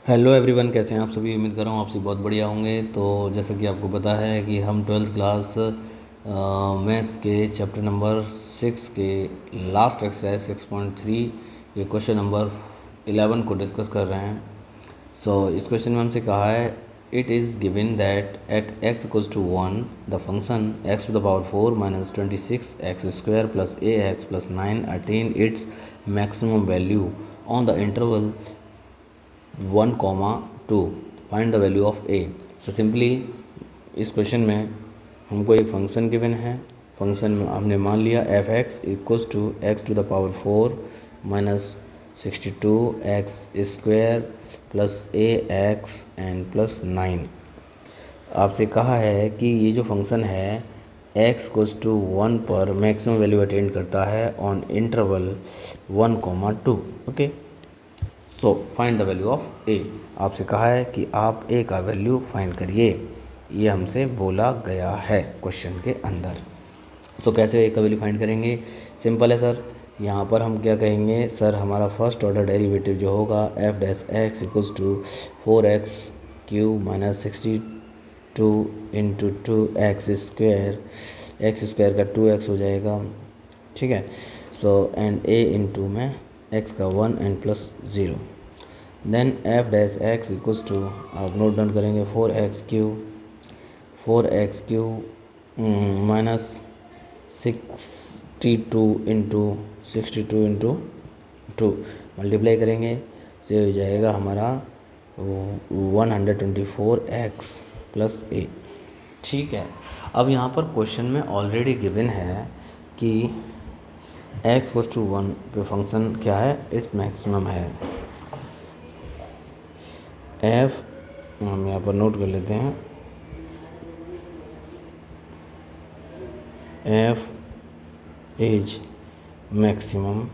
Hello everyone, कैसे हैं आप सभी। उम्मीद कर रहा हूँ आप सभी बहुत बढ़िया होंगे। तो जैसा कि आपको पता है कि हम 12th क्लास मैथ्स के चैप्टर नंबर 6 के लास्ट एक्सरसाइज 6.3 के क्वेश्चन नंबर 11 को डिस्कस कर रहे हैं। इस क्वेश्चन में हमसे कहा है it is given that at x equals to 1 the function x to the power 4 minus 26 x square plus a x plus 9 attain its maximum value on the interval 1,2 find the value of a. So simply इस question में हमको एक function given है। Function में हमने मान लिया f x equals to x to the power 4 minus 62 x square plus a x and plus 9। आपसे कहा है कि ये जो फंक्शन है x इक्वल्स टू 1 पर मैक्सिमम वैल्यू अटेंड करता है on interval 1,2। Okay, so find the value of A. आपसे कहा है कि आप ए का वैल्यू फाइंड करिए, ये हमसे बोला गया है क्वेश्चन के अंदर। कैसे ए का वैल्यू फाइंड करेंगे? सिंपल है सर। यहाँ पर हम क्या कहेंगे सर, हमारा फर्स्ट ऑर्डर डेरिवेटिव जो होगा f dash x equals to 4x cube minus 62 into 2x square का 2x हो जाएगा। ठीक है। एंड ए इंटू में x का 1 and plus 0। Then f dash x equals to, आप नोट डाउन करेंगे 4x cube minus 62 into 2 multiply करेंगे से हो जाएगा हमारा 124x प्लस ए। ठीक है। अब यहाँ पर क्वेश्चन में ऑलरेडी गिवन है कि x इक्वल्स टू 1 पे फंक्शन क्या है, इट्स मैक्सिमम है। f हम यहाँ पर नोट कर लेते हैं, f is maximum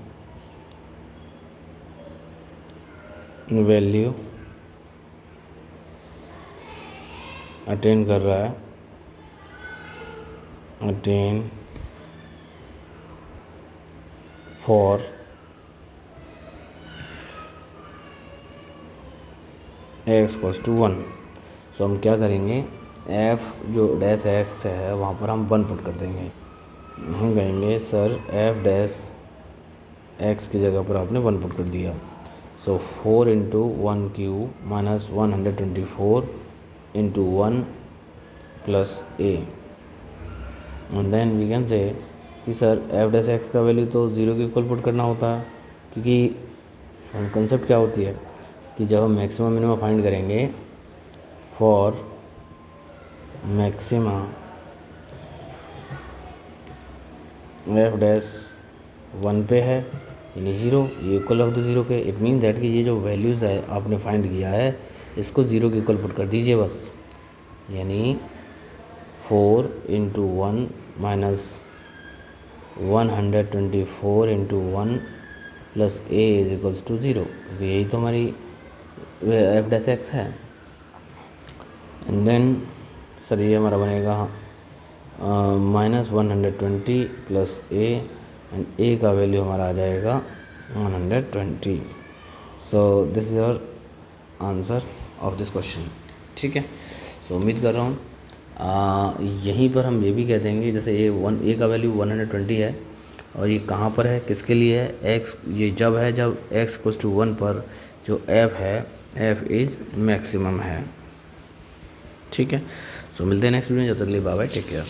value attain कर रहा है, attain for x equals to 1। So हम क्या करेंगे, f जो डैश x है वहाँ पर हम 1 पुट कर देंगे। हम कहेंगे सर f डैश x की जगह पर आपने 1 पुट कर दिया। 4 into 1 cube minus 124 into 1 plus a. And then we can say कि सर f डैश x का वैल्यू तो 0 के इक्वल पुट करना होता है, क्योंकि कंसेप्ट क्या होती है कि जब हम मैक्सिमम मिनिमम फाइंड करेंगे फॉर मैक्सिमा एफ डैश 1 पे है यानी 0, ये इक्वल रख दो 0 के। इट मीन दैट कि ये जो वैल्यूज़ है आपने फाइंड किया है इसको 0 के इक्वल पुट कर दीजिए बस। यानी 4 into 1 minus 124 into 1 plus a is equals to 0, यही तो हमारी एफ डैश एक्स है। एंड देन सर ये हमारा बनेगा minus 120 plus a and a का वैल्यू हमारा आ जाएगा 120। So this is your answer of this question. ठीक है। उम्मीद कर रहा हूँ यहीं पर हम ये भी कह देंगे, जैसे ए का वैल्यू 120 है और ये कहाँ पर है, किसके लिए है, x, ये जब है जब x इक्वल्स टू 1 पर जो f है f इज़ मैक्सिमम है। ठीक है। मिलते हैं नेक्स्ट वीडियो में, जब तक के लिए बाय बाय, टेक केयर।